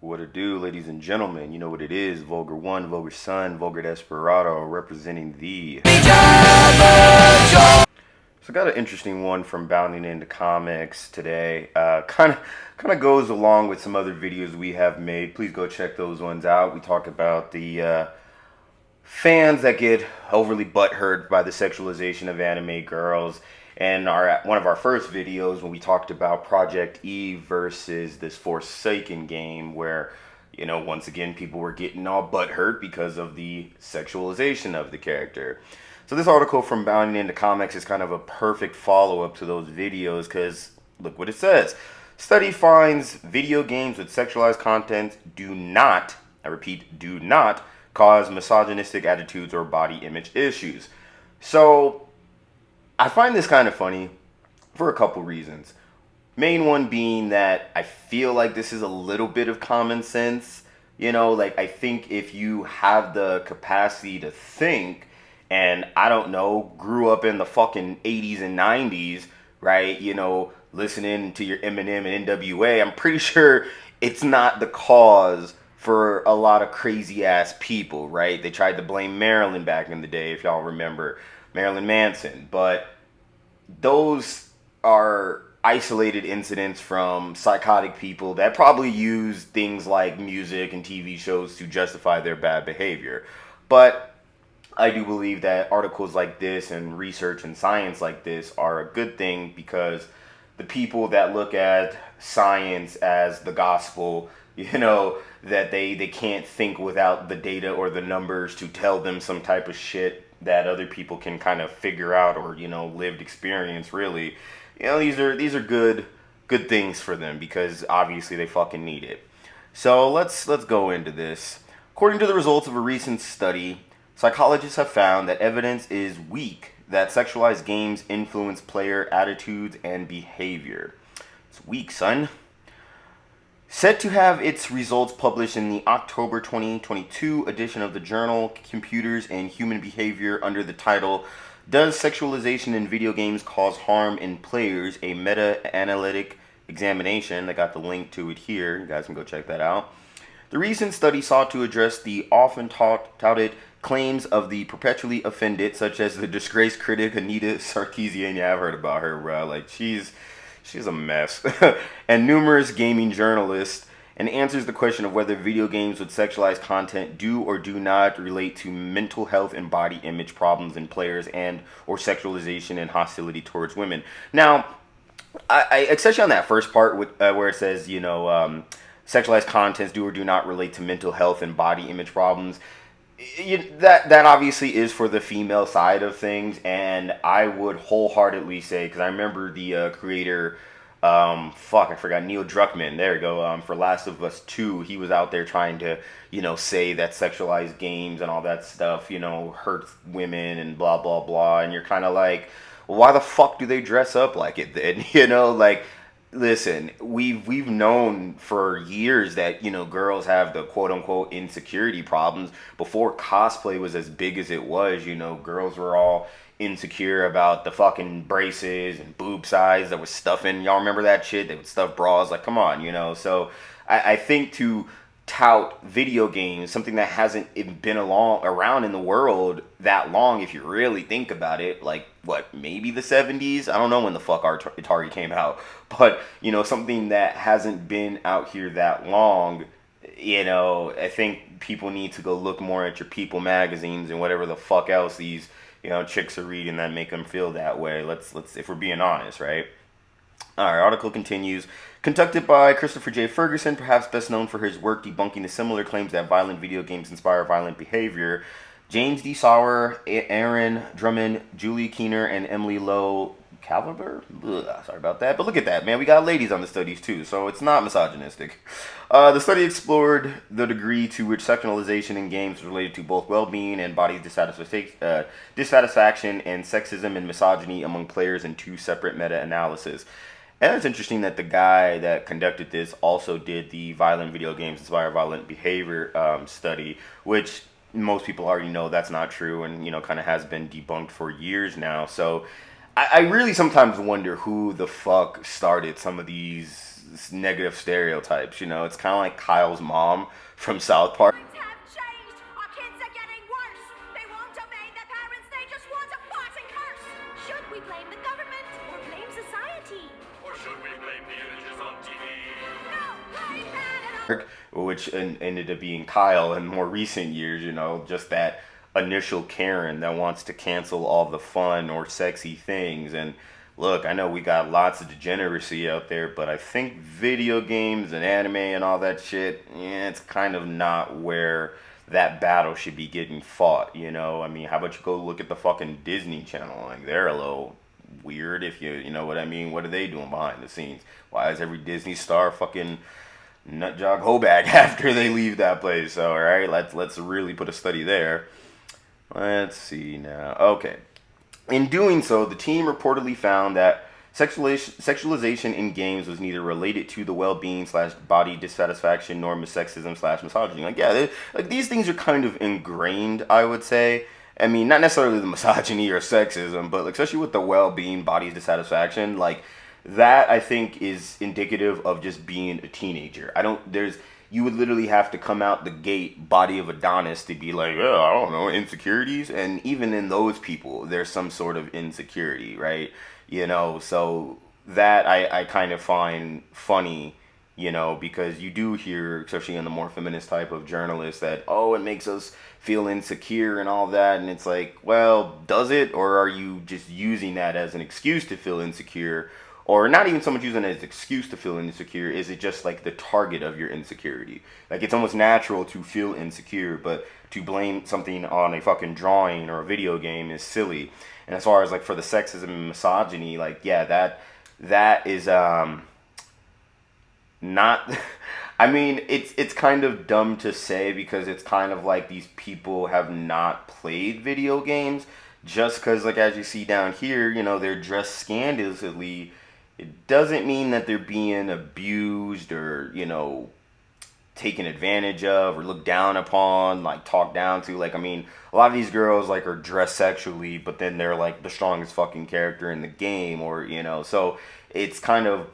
What it do, ladies and gentlemen? You know what it is. Vulgar One, Vulgar Son, Vulgar Desperado, representing the. So I got an interesting one from Bounding into Comics today. Kind of goes along with some other videos we have made. Please go check those ones out. We talk about the fans that get overly butthurt by the sexualization of anime girls. And one of our first videos when we talked about Project Eve versus this Forsaken game where, once again, people were getting all butthurt because of the sexualization of the character. So this article from Bounding into Comics is kind of a perfect follow-up to those videos because look what it says. Study finds video games with sexualized content do not, I repeat, do not cause misogynistic attitudes or body image issues. So I find this kind of funny for a couple reasons. Main one being that I feel like this is a little bit of common sense. I think if you have the capacity to think and, I don't know, grew up in the fucking 80s and 90s, right? Listening to your Eminem and NWA, I'm pretty sure it's not the cause for a lot of crazy ass people, right? They tried to blame Marilyn back in the day, if y'all remember Marilyn Manson, but those are isolated incidents from psychotic people that probably use things like music and TV shows to justify their bad behavior. But I do believe that articles like this and research and science like this are a good thing because the people that look at science as the gospel, that they can't think without the data or the numbers to tell them some type of shit that other people can kind of figure out or, lived experience really. These are good things for them because obviously they fucking need it. So let's go into this. According to the results of a recent study, psychologists have found that evidence is weak that sexualized games influence player attitudes and behavior. It's weak, son. Set to have its results published in the October 2022 edition of the journal Computers and Human Behavior under the title, Does Sexualization in Video Games Cause Harm in Players? A Meta-Analytic Examination. I got the link to it here. You guys can go check that out. The recent study sought to address the often touted claims of the perpetually offended, such as the disgraced critic Anita Sarkeesian. Yeah, I've heard about her, bro. Like, she's a mess. And numerous gaming journalists, and answers the question of whether video games with sexualized content do or do not relate to mental health and body image problems in players and or sexualization and hostility towards women. Now, I especially on that first part with, where it says, sexualized contents do or do not relate to mental health and body image problems. That obviously is for the female side of things, and I would wholeheartedly say, because I remember the creator, I forgot, Neil Druckmann, there you go, for Last of Us 2, he was out there trying to, say that sexualized games and all that stuff, hurts women and blah, blah, blah, and you're kind of like, well, why the fuck do they dress up like it then, Listen, we've known for years that, girls have the quote-unquote insecurity problems. Before cosplay was as big as it was, girls were all insecure about the fucking braces and boob size that was stuffing. Y'all remember that shit? They would stuff bras. Like, come on, So I think to tout video games, something that hasn't been around in the world that long, if you really think about it, like, what, maybe the 70s? I don't know when the fuck Atari came out, but, something that hasn't been out here that long, I think people need to go look more at your People magazines and whatever the fuck else these, chicks are reading that make them feel that way. Let's if we're being honest, right? Our article continues. Conducted by Christopher J. Ferguson, perhaps best known for his work debunking the similar claims that violent video games inspire violent behavior, James D. Sauer, Aaron Drummond, Julie Keener, and Emily Lowe Caliber? Sorry about that. But look at that, man. We got ladies on the studies, too, so it's not misogynistic. The study explored the degree to which sexualization in games is related to both well-being and body dissatisfaction and sexism and misogyny among players in two separate meta-analyses. And it's interesting that the guy that conducted this also did the violent video games inspire violent behavior study, which most people already know that's not true and, kind of has been debunked for years now. So I really sometimes wonder who the fuck started some of these negative stereotypes. You know, it's kind of like Kyle's mom from South Park. Times have changed. Our kids are getting worse. They won't obey their parents. They just want to fart and curse. Should we blame the government or blame society? Or should we blame the images on TV? No, blame that. Which ended up being Kyle in more recent years, you know, just that initial Karen that wants to cancel all the fun or sexy things. And look, I know we got lots of degeneracy out there, but I think video games and anime and all that shit, yeah, it's kind of not where that battle should be getting fought, you know? I mean, how about you go look at the fucking Disney Channel? Like, they're a little weird, if you know what I mean. What are they doing behind the scenes? Why is every Disney star fucking nut jog hoback after they leave that place? So, all right, let's really put a study there. Let's see now. Okay. In doing so, the team reportedly found that sexualization in games was neither related to the well-being / body dissatisfaction nor sexism / misogyny. Like, yeah, like these things are kind of ingrained, I would say. I mean, not necessarily the misogyny or sexism, but like, especially with the well-being, body dissatisfaction, like that I think is indicative of just being a teenager. You would literally have to come out the gate body of Adonis to be like, oh, I don't know, insecurities. And even in those people, there's some sort of insecurity, right? You know, so that I kind of find funny, you know, because you do hear, especially in the more feminist type of journalists, that, oh, it makes us feel insecure and all that. And it's like, well, does it? Or are you just using that as an excuse to feel insecure? Or not even so much using it as an excuse to feel insecure. Is it just like the target of your insecurity? Like, it's almost natural to feel insecure, but to blame something on a fucking drawing or a video game is silly. And as far as like for the sexism and misogyny, like, yeah, that is not I mean, it's kind of dumb to say, because it's kind of like these people have not played video games. Just because, like, as you see down here, you know, they're dressed scandalously, it doesn't mean that they're being abused or, you know, taken advantage of or looked down upon, like talked down to. Like, I mean, a lot of these girls like are dressed sexually, but then they're like the strongest fucking character in the game, or, you know, so it's kind of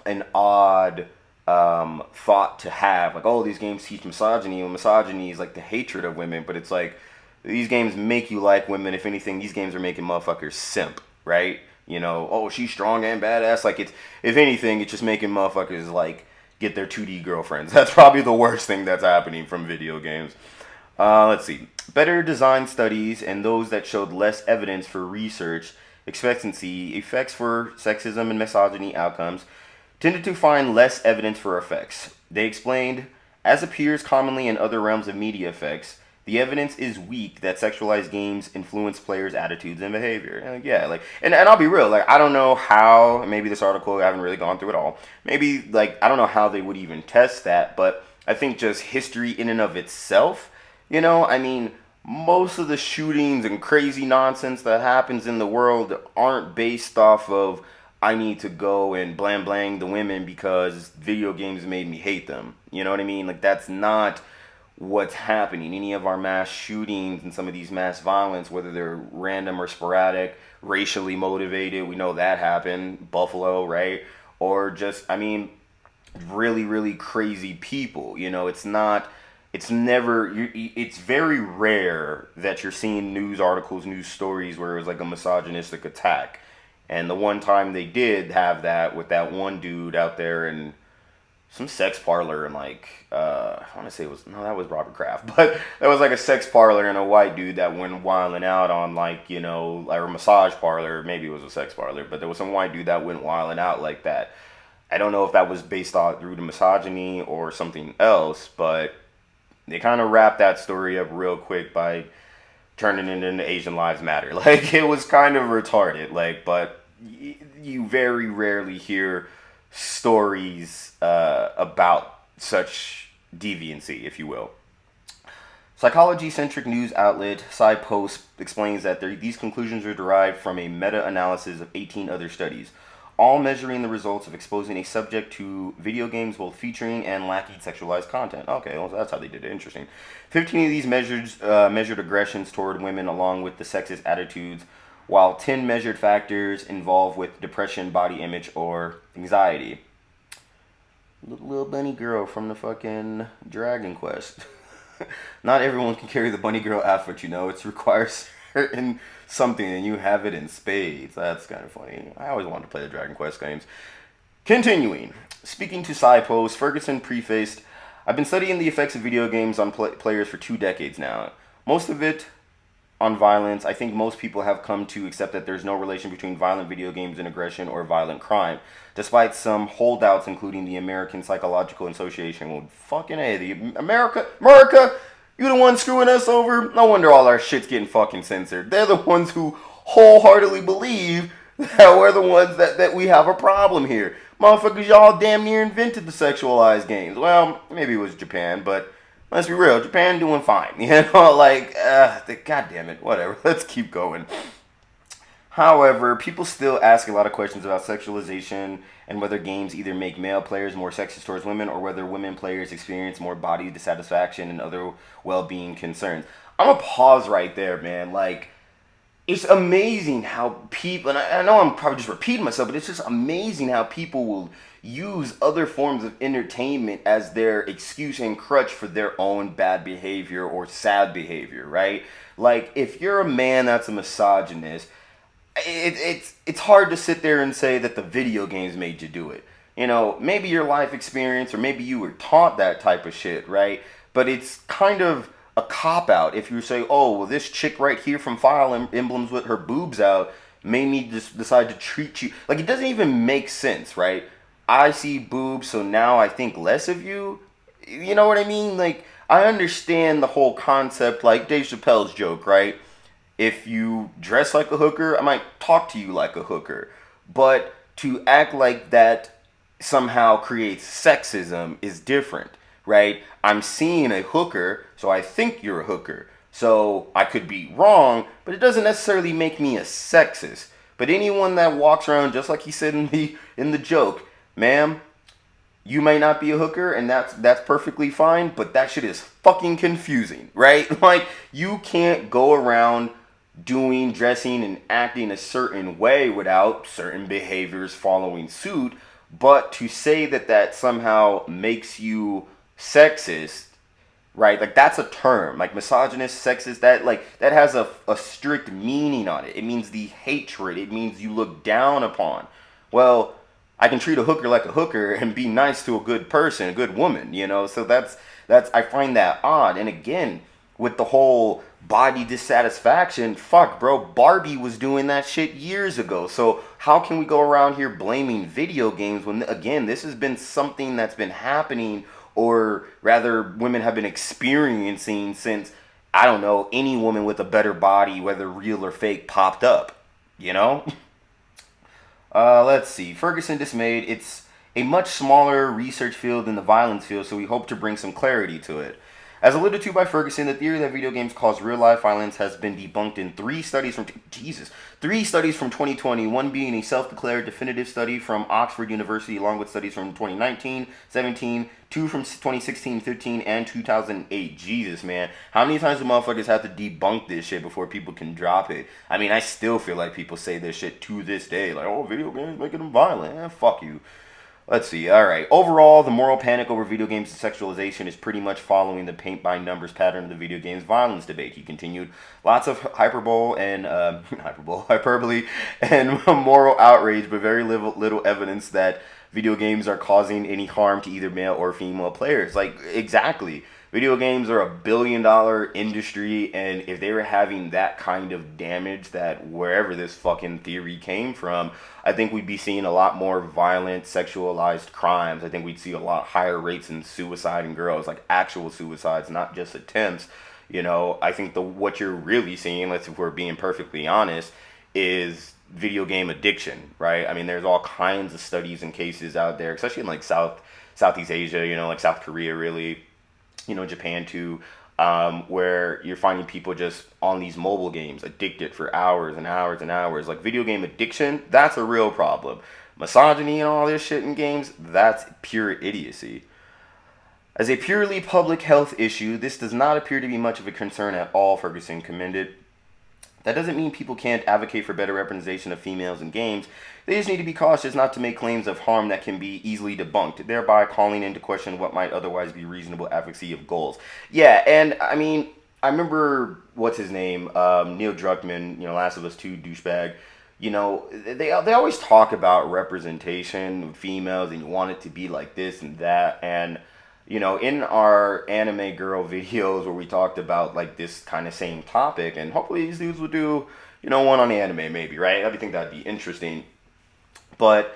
an odd thought to have. Like, oh, these games teach misogyny, and misogyny is like the hatred of women, but it's like these games make you like women. If anything, these games are making motherfuckers simp, right? You know, oh, she's strong and badass. Like, it's, if anything, it's just making motherfuckers like get their 2D girlfriends. That's probably the worst thing that's happening from video games. Let's see. Better design studies and those that showed less evidence for research expectancy effects for sexism and misogyny outcomes tended to find less evidence for effects. They explained, as appears commonly in other realms of media effects, the evidence is weak that sexualized games influence players' attitudes and behavior. And yeah, like, and I'll be real, like, I don't know how, maybe this article, I haven't really gone through it all. Maybe, like, I don't know how they would even test that, but I think just history in and of itself, you know, I mean, most of the shootings and crazy nonsense that happens in the world aren't based off of, I need to go and blam blang the women because video games made me hate them. You know what I mean? Like, that's not what's happening. Any of our mass shootings and some of these mass violence, whether they're random or sporadic, racially motivated, we know that happened, Buffalo, right? Or just, I mean, really, really crazy people. You know, it's very rare that you're seeing news articles, news stories where it was like a misogynistic attack. And the one time they did have that with that one dude out there in some sex parlor, and like, I want to say that was Robert Kraft, but that was like a sex parlor and a white dude that went wilding out on, like, you know, like a massage parlor. Maybe it was a sex parlor, but there was some white dude that went wilding out like that. I don't know if that was based on through the misogyny or something else, but they kind of wrapped that story up real quick by turning it into Asian Lives Matter. Like, it was kind of retarded, like, but you very rarely hear stories about such deviancy, if you will. Psychology-centric news outlet SciPost explains that these conclusions are derived from a meta-analysis of 18 other studies, all measuring the results of exposing a subject to video games both featuring and lacking sexualized content. Okay, well, that's how they did it. Interesting. 15 of these measured aggressions toward women along with the sexist attitudes while 10 measured factors involved with depression, body image, or anxiety. Little bunny girl from the fucking Dragon Quest. Not everyone can carry the bunny girl outfit, you know. It requires certain something, and you have it in spades. That's kind of funny. I always wanted to play the Dragon Quest games. Continuing. Speaking to SciPost, Ferguson prefaced, I've been studying the effects of video games on players for 2 decades now. Most of it on violence. I think most people have come to accept that there's no relation between violent video games and aggression or violent crime, despite some holdouts, including the American Psychological Association. Well, fucking A, the America, you the one screwing us over? No wonder all our shit's getting fucking censored. They're the ones who wholeheartedly believe that we're the ones that we have a problem here. Motherfuckers, y'all damn near invented the sexualized games. Well, maybe it was Japan, but let's be real, Japan doing fine. You know, like, god damn it, whatever. Let's keep going. However, people still ask a lot of questions about sexualization and whether games either make male players more sexist towards women or whether women players experience more body dissatisfaction and other well-being concerns. I'm gonna pause right there, man. Like, it's amazing how people, and I know I'm probably just repeating myself, but it's just amazing how people will use other forms of entertainment as their excuse and crutch for their own bad behavior or sad behavior, right? Like, if you're a man that's a misogynist, it's hard to sit there and say that the video games made you do it. You know, maybe your life experience or maybe you were taught that type of shit, right? But it's kind of a cop-out if you say, oh, well, this chick right here from Fire Emblems with her boobs out made me just decide to treat you. Like, it doesn't even make sense, right? I see boobs, so now I think less of you. You know what I mean? Like, I understand the whole concept, like Dave Chappelle's joke, right? If you dress like a hooker, I might talk to you like a hooker. But to act like that somehow creates sexism is different, right? I'm seeing a hooker, so I think you're a hooker. So I could be wrong, but it doesn't necessarily make me a sexist. But anyone that walks around, just like he said in the joke, ma'am, you may not be a hooker, and that's perfectly fine, but that shit is fucking confusing, right? Like, you can't go around dressing and acting a certain way without certain behaviors following suit, but to say that somehow makes you sexist, right? Like, that's a term, like misogynist, sexist, that has a strict meaning on it. It means the hatred. It means you look down upon. Well, I can treat a hooker like a hooker and be nice to a good person, a good woman, you know? So that's I find that odd. And again, with the whole body dissatisfaction, fuck, bro, Barbie was doing that shit years ago. So how can we go around here blaming video games when, again, this has been something that's been happening, or rather women have been experiencing since, I don't know, any woman with a better body, whether real or fake, popped up, you know? Let's see. Ferguson dismayed. It's a much smaller research field than the violence field, so we hope to bring some clarity to it. As alluded to by Ferguson, the theory that video games cause real-life violence has been debunked in 3 studies from 2020, one being a self-declared definitive study from Oxford University, along with studies from 2019, 17, 2 from 2016, 15, and 2008. Jesus, man. How many times do motherfuckers have to debunk this shit before people can drop it? I mean, I still feel like people say this shit to this day. Like, oh, video games making them violent. Fuck you. Let's see. All right. Overall, the moral panic over video games and sexualization is pretty much following the paint-by-numbers pattern of the video games violence debate. He continued, lots of hyperbole and moral outrage, but very little evidence that video games are causing any harm to either male or female players. Like, exactly. Video games are $1 billion industry, and if they were having that kind of damage, that wherever this fucking theory came from, I think we'd be seeing a lot more violent, sexualized crimes. I think we'd see a lot higher rates in suicide in girls, like actual suicides, not just attempts. You know, I think what you're really seeing, if we're being perfectly honest, is video game addiction, right? I mean, there's all kinds of studies and cases out there, especially in like Southeast Asia, you know, like South Korea, really, you know, Japan too, where you're finding people just on these mobile games addicted for hours and hours and hours. Like, video game addiction, that's a real problem. Misogyny and all this shit in games, that's pure idiocy. As a purely public health issue, this does not appear to be much of a concern at all, Ferguson commended. That doesn't mean people can't advocate for better representation of females in games. They just need to be cautious not to make claims of harm that can be easily debunked, thereby calling into question what might otherwise be reasonable advocacy of goals. Yeah, and I mean, I remember what's his name, Neil Druckmann, Last of Us 2 douchebag. They always talk about representation of females and you want it to be like this and that. And in our anime girl videos where we talked about like this kind of same topic, and hopefully these dudes will do, one on anime maybe, right? I think that'd be interesting. But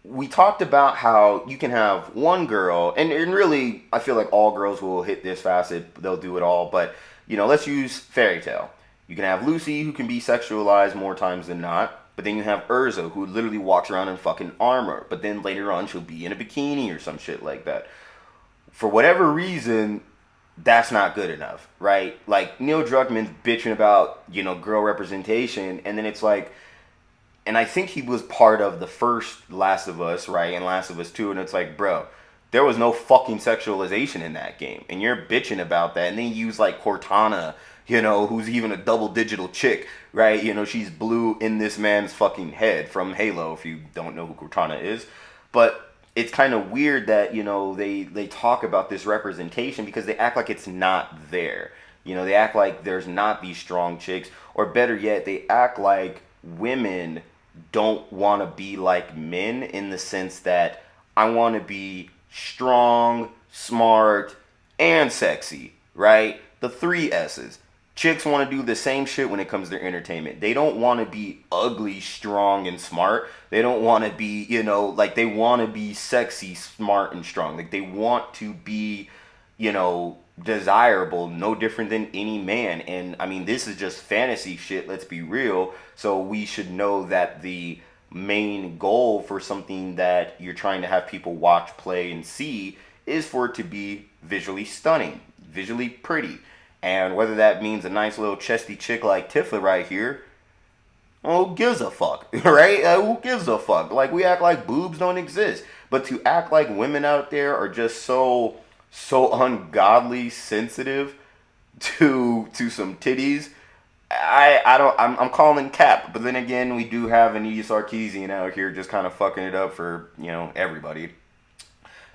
we talked about how you can have one girl, and really, I feel like all girls will hit this facet, they'll do it all, but, let's use Fairy Tail. You can have Lucy, who can be sexualized more times than not, but then you have Urza, who literally walks around in fucking armor, but then later on she'll be in a bikini or some shit like that. For whatever reason, that's not good enough, right? Like, Neil Druckmann's bitching about, girl representation, and then it's like, and I think he was part of the first Last of Us, right, and Last of Us 2, and it's like, bro, there was no fucking sexualization in that game, and you're bitching about that, and then you use, like, Cortana, who's even a double digital chick, right? She's blue in this man's fucking head from Halo, if you don't know who Cortana is, but it's kind of weird that, they talk about this representation because they act like it's not there. They act like there's not these strong chicks, or better yet, they act like women don't want to be like men in the sense that I want to be strong, smart, and sexy, right? The three S's. Chicks want to do the same shit when it comes to entertainment. They don't want to be ugly, strong, and smart. They don't want to be, they want to be sexy, smart, and strong. Like, they want to be, desirable, no different than any man. And, I mean, this is just fantasy shit, let's be real. So we should know that the main goal for something that you're trying to have people watch, play, and see is for it to be visually stunning, visually pretty. And whether that means a nice little chesty chick like Tifa right here, who gives a fuck, right? Who gives a fuck? Like, we act like boobs don't exist. But to act like women out there are just so ungodly sensitive to some titties, I'm calling cap. But then again, we do have an Anita Sarkeesian out here just kind of fucking it up for, everybody.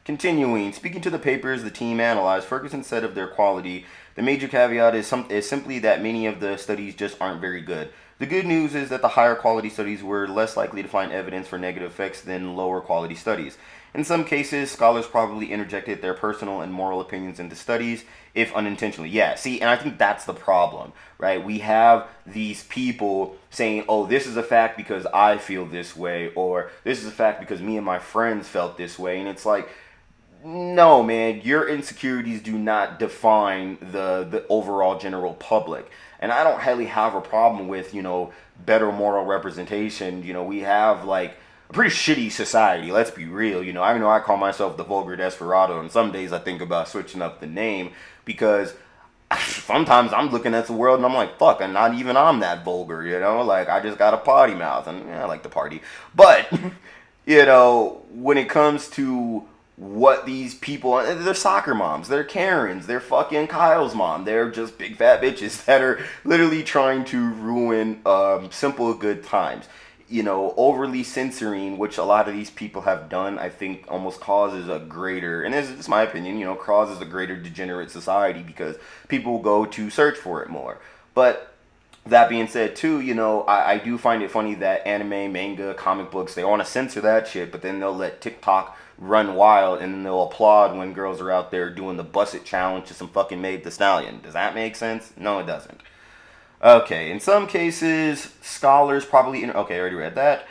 Continuing, speaking to the papers the team analyzed, Ferguson said of their quality, the major caveat is simply that many of the studies just aren't very good. The good news is that the higher quality studies were less likely to find evidence for negative effects than lower quality studies. In some cases, scholars probably interjected their personal and moral opinions into studies, if unintentionally. Yeah, see, and I think that's the problem, right? We have these people saying, oh, this is a fact because I feel this way, or this is a fact because me and my friends felt this way, and it's like, no, man, your insecurities do not define the overall general public. And I don't really have a problem with, better moral representation. We have, like, a pretty shitty society, let's be real. I know I call myself the Vulgar Desperado, and some days I think about switching up the name because sometimes I'm looking at the world and I'm like, fuck, and not even I'm that vulgar, Like, I just got a potty mouth, and I like to party. But, when it comes to what these people, they're soccer moms, they're Karens, they're fucking Kyle's mom, they're just big fat bitches that are literally trying to ruin simple good times. Overly censoring, which a lot of these people have done, I think almost causes a greater, and this is my opinion, causes a greater degenerate society because people will go to search for it more. But that being said, too, I do find it funny that anime, manga, comic books, they want to censor that shit, but then they'll let TikTok run wild, and then they'll applaud when girls are out there doing the Bust It challenge to some fucking Meg Thee Stallion. Does that make sense? No, it doesn't. Okay, in some cases, scholars probably... okay, I already read that.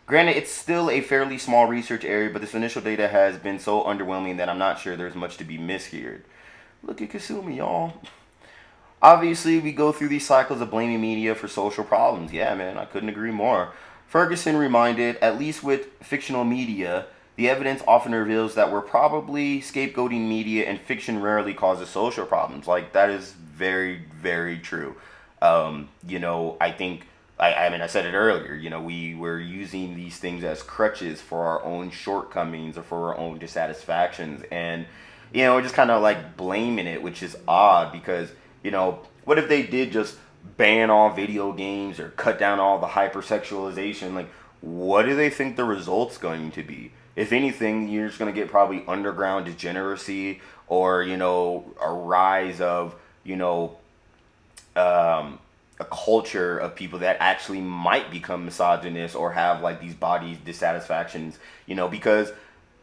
Granted, it's still a fairly small research area, but this initial data has been so underwhelming that I'm not sure there's much to be misheard. Look at Kasumi, y'all. Obviously, we go through these cycles of blaming media for social problems. Yeah, man, I couldn't agree more. Ferguson reminded, at least with fictional media, the evidence often reveals that we're probably scapegoating media and fiction rarely causes social problems. Like, that is very, very true. I think, I said it earlier, we were using these things as crutches for our own shortcomings or for our own dissatisfactions. And, we're just kind of like blaming it, which is odd because, What if they did just ban all video games or cut down all the hypersexualization? Like, what do they think the result's going to be? If anything, you're just going to get probably underground degeneracy, or, you know, a rise of, you know, a culture of people that actually might become misogynist or have like these body dissatisfactions, you know, because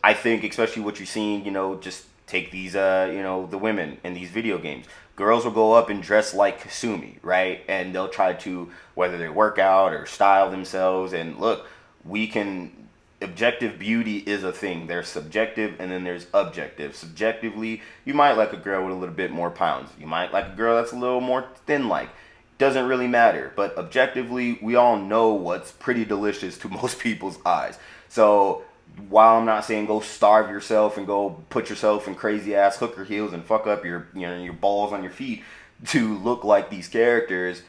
I think especially what you're seeing, you know, just take these, you know, the women in these video games. Girls will go up and dress like Kasumi, right? And they'll try to, whether they work out or style themselves. And look, we can, objective beauty is a thing. There's subjective and then there's objective. Subjectively, you might like a girl with a little bit more pounds. You might like a girl that's a little more thin like. Doesn't really matter. But objectively, we all know what's pretty delicious to most people's eyes. So while I'm not saying go starve yourself and go put yourself in crazy ass hooker heels and fuck up your, you know, your balls on your feet to look like these characters,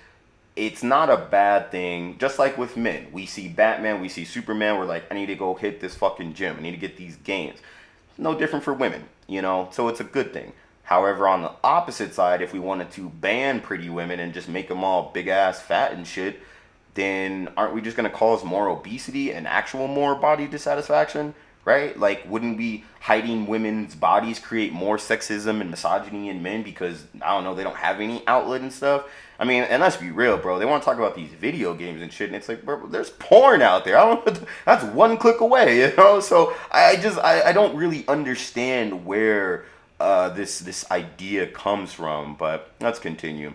it's not a bad thing. Just like with men, we see Batman, we see Superman, we're like, I need to go hit this fucking gym, I need to get these gains. No different for women, you know, so it's a good thing. However, on the opposite side, if we wanted to ban pretty women and just make them all big ass fat and shit, then aren't we just going to cause more obesity and actual more body dissatisfaction, right? Like, wouldn't we hiding women's bodies create more sexism and misogyny in men because, I don't know, they don't have any outlet and stuff? I mean, and let's be real, bro. They want to talk about these video games and shit, and it's like, bro, there's porn out there. I don't. That's one click away, you know. So I don't really understand where this idea comes from. But let's continue.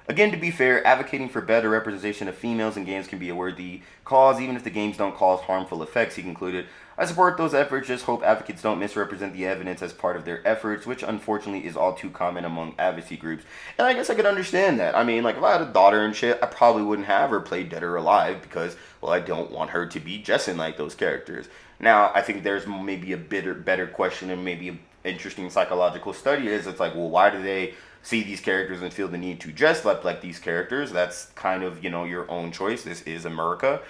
Again, to be fair, advocating for better representation of females in games can be a worthy cause, even if the games don't cause harmful effects, he concluded. I support those efforts, just hope advocates don't misrepresent the evidence as part of their efforts, which unfortunately is all too common among advocacy groups. And I guess I could understand that. I mean, like, if I had a daughter and shit, I probably wouldn't have her play Dead or Alive because, well, I don't want her to be dressing like those characters. Now, I think there's maybe a better question and maybe an interesting psychological study is, it's like, well, why do they see these characters and feel the need to dress up like these characters? That's kind of, you know, your own choice. This is America.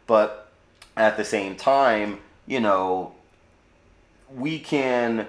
But at the same time, you know, we can,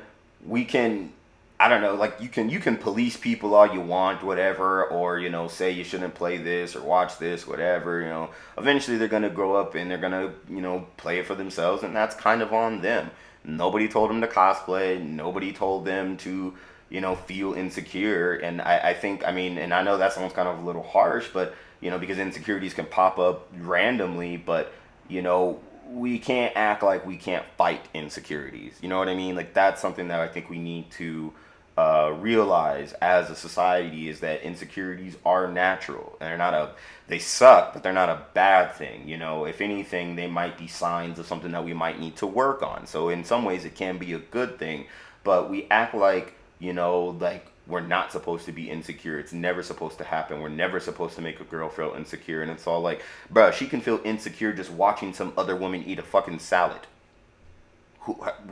I don't know, like, you can police people all you want, whatever, or, you know, say you shouldn't play this or watch this, whatever, you know. Eventually they're going to grow up and they're going to, you know, play it for themselves, and that's kind of on them. Nobody told them to cosplay. Nobody told them to, you know, feel insecure. And I think, I mean, and I know that sounds kind of a little harsh, but, you know, because insecurities can pop up randomly, but, you know, we can't act like we can't fight insecurities. You know what I mean? Like, that's something that I think we need to realize as a society, is that insecurities are natural. And they suck, but they're not a bad thing. You know, if anything, they might be signs of something that we might need to work on. So in some ways it can be a good thing, but we act like, you know, like we're not supposed to be insecure. It's never supposed to happen. We're never supposed to make a girl feel insecure. And it's all like, bruh, she can feel insecure just watching some other woman eat a fucking salad.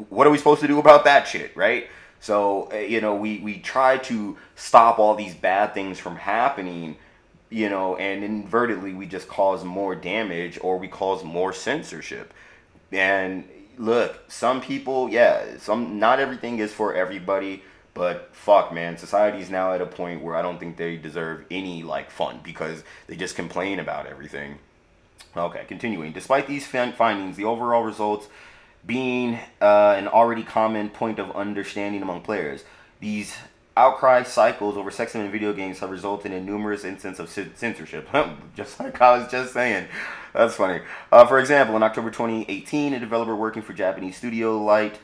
What are we supposed to do about that shit, right? So, you know, we try to stop all these bad things from happening, you know, and inadvertently we just cause more damage, or we cause more censorship. And look, some people, yeah, not everything is for everybody. But fuck, man, society's now at a point where I don't think they deserve any, like, fun because they just complain about everything. Okay, continuing. Despite these findings, the overall results being an already common point of understanding among players, these outcry cycles over sexism in video games have resulted in numerous instances of censorship. Just like I was just saying. That's funny. For example, in October 2018, a developer working for Japanese Studio Light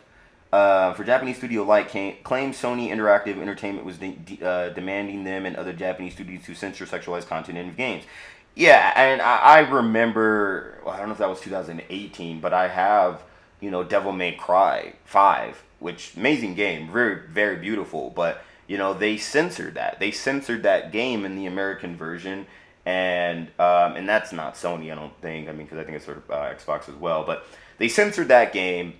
claimed Sony Interactive Entertainment was demanding them and other Japanese studios to censor sexualized content in games. Yeah, and I remember, well, I don't know if that was 2018, but I have, you know, Devil May Cry 5, which, amazing game, very, very beautiful, but, you know, they censored that. They censored that game in the American version, and that's not Sony, I don't think, I mean, because I think it's sort of Xbox as well, but they censored that game,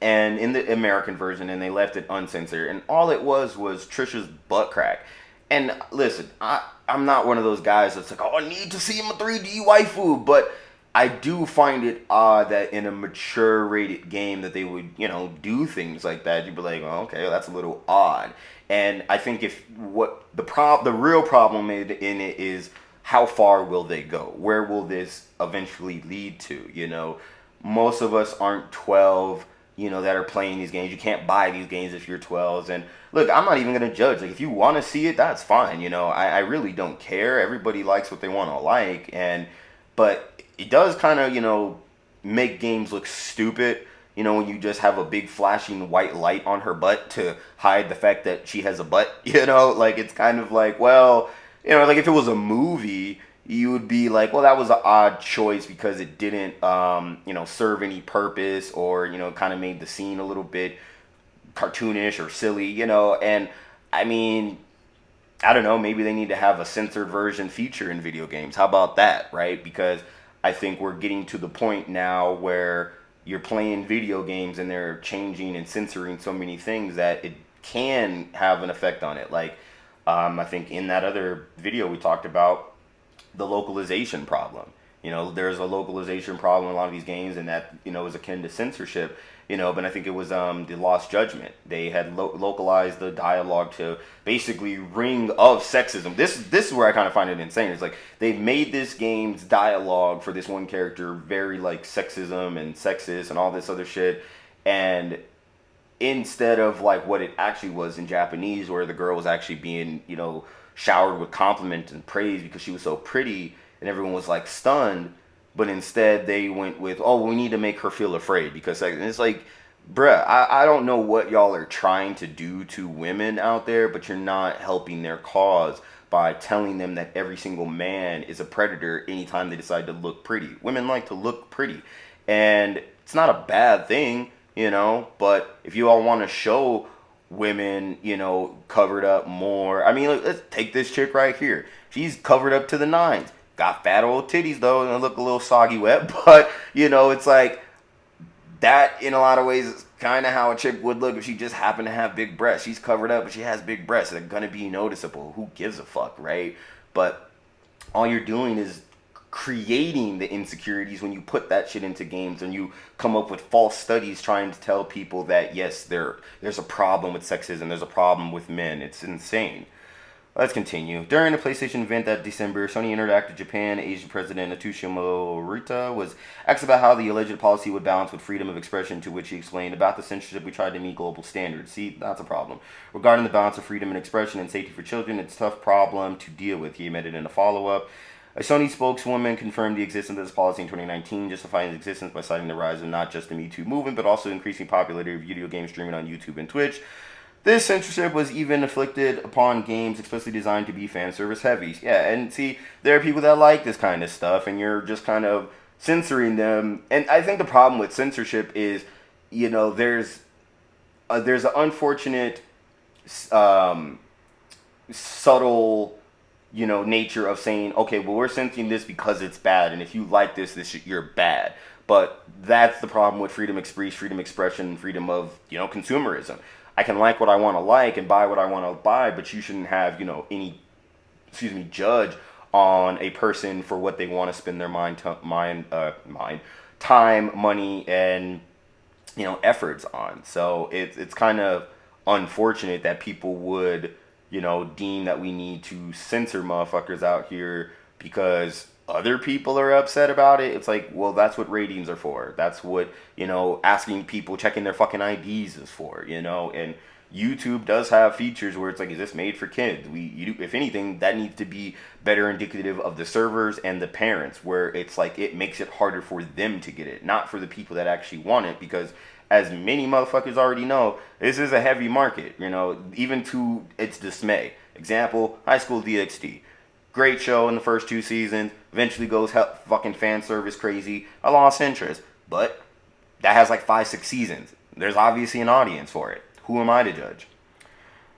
and in the American version, and they left it uncensored, and all it was Trisha's butt crack. And listen, I'm not one of those guys that's like, oh, I need to see him a 3D waifu, but I do find it odd that in a mature rated game that they would, do things like that. You'd be like, oh, okay, well, that's a little odd. And I think if what the real problem in it is how far will they go? Where will this eventually lead to? Most of us aren't 12, that are playing these games. You can't buy these games if you're 12. And look, I'm not even gonna judge. Like, if you want to see it, that's fine. I really don't care. Everybody likes what they want to like, but it does kind of, make games look stupid. When you just have a big flashing white light on her butt to hide the fact that she has a butt, like, it's kind of like, well, like if it was a movie, you would be like, well, that was an odd choice because it didn't, serve any purpose, or, kind of made the scene a little bit cartoonish or silly, and I mean, I don't know, maybe they need to have a censored version feature in video games. How about that, right? Because I think we're getting to the point now where you're playing video games and they're changing and censoring so many things that it can have an effect on it. Like, I think in that other video we talked about the localization problem. There's a localization problem in a lot of these games, and that, is akin to censorship. But I think it was the Lost Judgment. They had localized the dialogue to basically ring of sexism. This is where I kind of find it insane. It's like they made this game's dialogue for this one character very like sexism and sexist and all this other shit. And instead of like what it actually was in Japanese, where the girl was actually being, showered with compliments and praise because she was so pretty, and everyone was like stunned. But instead they went with, oh, we need to make her feel afraid because, and it's like, bruh, I don't know what y'all are trying to do to women out there, but you're not helping their cause by telling them that every single man is a predator anytime they decide to look pretty. Women like to look pretty, and it's not a bad thing, but if you all want to show women, covered up more, I mean, let's take this chick right here. She's covered up to the nines. Got fat old titties though, and they look a little soggy wet, but it's like that in a lot of ways is kind of how a chick would look if she just happened to have big breasts. She's covered up, but she has big breasts. They're gonna be noticeable. Who gives a fuck, right? But all you're doing is creating the insecurities when you put that shit into games, and you come up with false studies trying to tell people that yes, there's a problem with sexism, there's a problem with men. It's insane. Let's continue. During the PlayStation event that December, Sony Interactive Japan Asian President Atsushi Morita was asked about how the alleged policy would balance with freedom of expression, to which he explained, about the censorship, we tried to meet global standards. See, that's a problem. Regarding the balance of freedom and expression and safety for children, it's a tough problem to deal with, he admitted in a follow-up. A Sony spokeswoman confirmed the existence of this policy in 2019, justifying its existence by citing the rise of not just the Me Too movement, but also increasing popularity of video game streaming on YouTube and Twitch. This censorship was even inflicted upon games explicitly designed to be fan service heavy. Yeah, and see, there are people that like this kind of stuff, and you're just kind of censoring them. And I think the problem with censorship is, there's an unfortunate, subtle, nature of saying, okay, well, we're censoring this because it's bad, and if you like this you're bad. But that's the problem with freedom of speech, freedom of expression, freedom of, consumerism. I can like what I want to like and buy what I want to buy, but you shouldn't have, any, judge on a person for what they want to spend their time, money, and, efforts on. So it's kind of unfortunate that people would, deem that we need to censor motherfuckers out here because other people are upset about it. It's like, well, that's what ratings are for. That's what, asking people, checking their fucking IDs is for, and YouTube does have features where it's like, is this made for kids? If anything, that needs to be better indicative of the servers and the parents, where it's like, it makes it harder for them to get it, not for the people that actually want it, because as many motherfuckers already know, this is a heavy market, even to its dismay. Example, High School DxD. Great show in the first 2 seasons. Eventually goes fucking fan service crazy. I lost interest. But that has like 5-6 seasons. There's obviously an audience for it. Who am I to judge?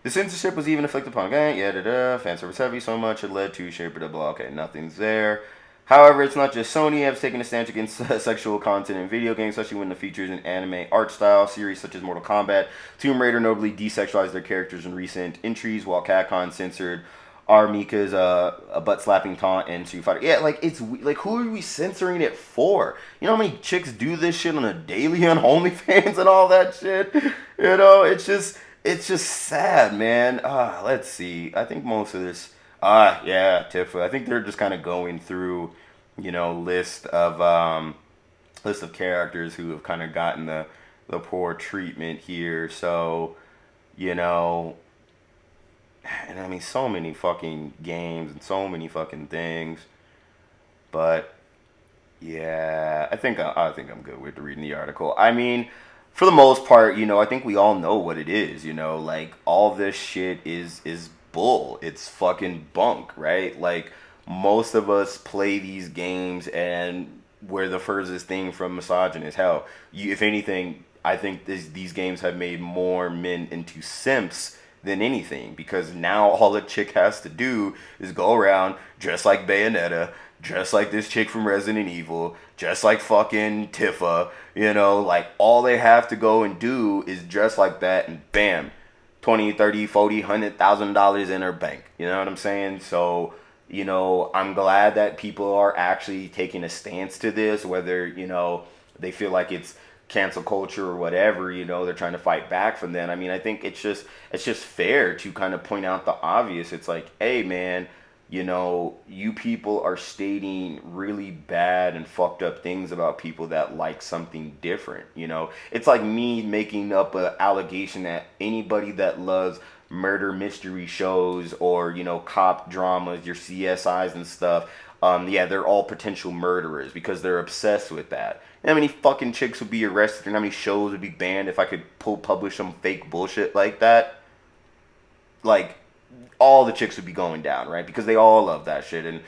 The censorship was even inflicted upon fan service heavy so much it led to share blah blah. Okay, nothing's there. However, it's not just Sony has taken a stance against sexual content in video games, especially when the features in anime art style. Series such as Mortal Kombat, Tomb Raider notably desexualized their characters in recent entries, while Capcom censored are Mika's a butt slapping taunt in Street Fighter. Yeah, like it's like who are we censoring it for? You know how many chicks do this shit on a daily on OnlyFans and all that shit? You know, it's just sad, man. Let's see. I think most of this yeah, Tifa. I think they're just kind of going through, you know, list of characters who have kind of gotten the poor treatment here. So, you know, and I mean, so many fucking games and so many fucking things. But yeah, I think I'm good with reading the article. I mean, for the most part, you know, I think we all know what it is. You know, like all this shit is bull. It's fucking bunk, right? Like most of us play these games and we're the furthest thing from misogynist. Hell, if anything, I think these games have made more men into simps than anything, because now all a chick has to do is go around dressed like Bayonetta, dressed like this chick from Resident Evil, just like fucking Tifa, you know, like all they have to go and do is dress like that and bam, 20, 30, 40, $100,000 in her bank. You know what I'm saying? So, you know, I'm glad that people are actually taking a stance to this, whether, you know, they feel like it's cancel culture or whatever, you know, they're trying to fight back from them. I mean, I think it's just fair to kind of point out the obvious. It's like, hey man, you know, you people are stating really bad and fucked up things about people that like something different. You know, it's like me making up an allegation that anybody that loves murder mystery shows or, you know, cop dramas, your CSIs and stuff, yeah, they're all potential murderers because they're obsessed with that. You know how many fucking chicks would be arrested and how many shows would be banned if I could publish some fake bullshit like that? Like, all the chicks would be going down, right? Because they all love that shit. And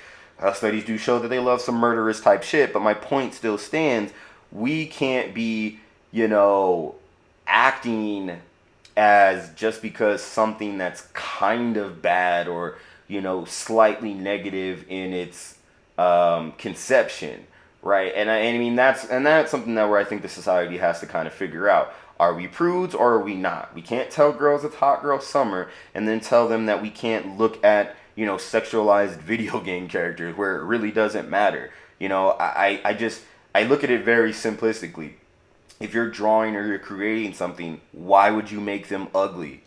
studies do show that they love some murderous type shit. But my point still stands. We can't be, you know, acting as just because something that's kind of bad or, you know, slightly negative in its conception. Right, and I mean that's something that where I think the society has to kind of figure out: are we prudes or are we not? We can't tell girls it's hot girl summer and then tell them that we can't look at, you know, sexualized video game characters where it really doesn't matter. You know, I look at it very simplistically. If you're drawing or you're creating something, why would you make them ugly?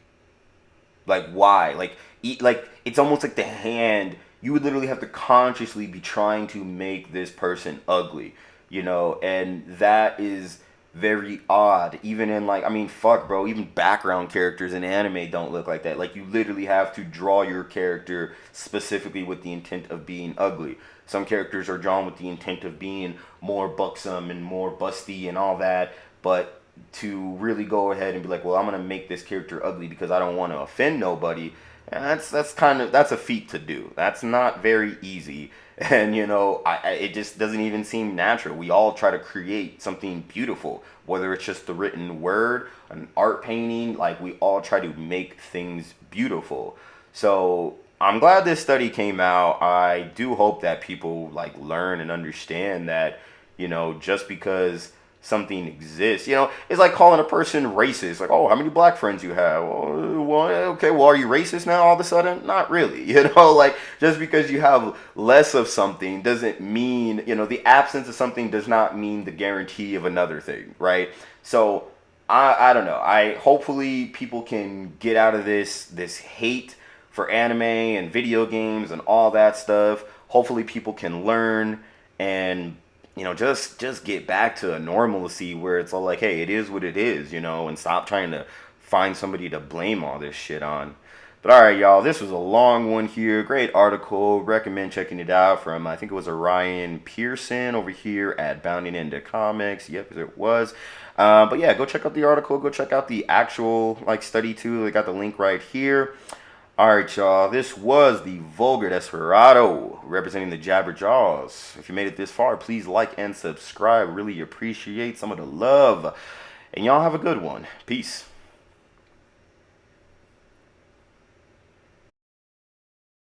Like why? Like it's almost like the hand. You would literally have to consciously be trying to make this person ugly, you know, and that is very odd. Even in like, I mean, fuck, bro, even background characters in anime don't look like that. Like you literally have to draw your character specifically with the intent of being ugly. Some characters are drawn with the intent of being more buxom and more busty and all that, but to really go ahead and be like, well, I'm gonna make this character ugly because I don't want to offend nobody. That's a feat to do. That's not very easy, and you know, it just doesn't even seem natural. We all try to create something beautiful, whether it's just the written word, an art painting. Like we all try to make things beautiful. So I'm glad this study came out. I do hope that people like learn and understand that, you know, just because something exists, you know, it's like calling a person racist. Like, oh, how many black friends you have? Well, okay, well, are you racist now all of a sudden? Not really, you know, like just because you have less of something doesn't mean, you know, the absence of something does not mean the guarantee of another thing, right? So I don't know. Hopefully people can get out of this hate for anime and video games and all that stuff. Hopefully people can learn and, you know, just get back to a normalcy where it's all like, hey, it is what it is, you know, and stop trying to find somebody to blame all this shit on. But all right, y'all, this was a long one here. Great article. Recommend checking it out from, I think it was Orion Pearson over here at Bounding Into Comics. Yep, it was. But yeah, go check out the article. Go check out the actual like study too. They got the link right here. Alright, y'all, this was the Vulgar Desperado representing the Jabberjaws. If you made it this far, please like and subscribe. Really appreciate some of the love. And y'all have a good one. Peace.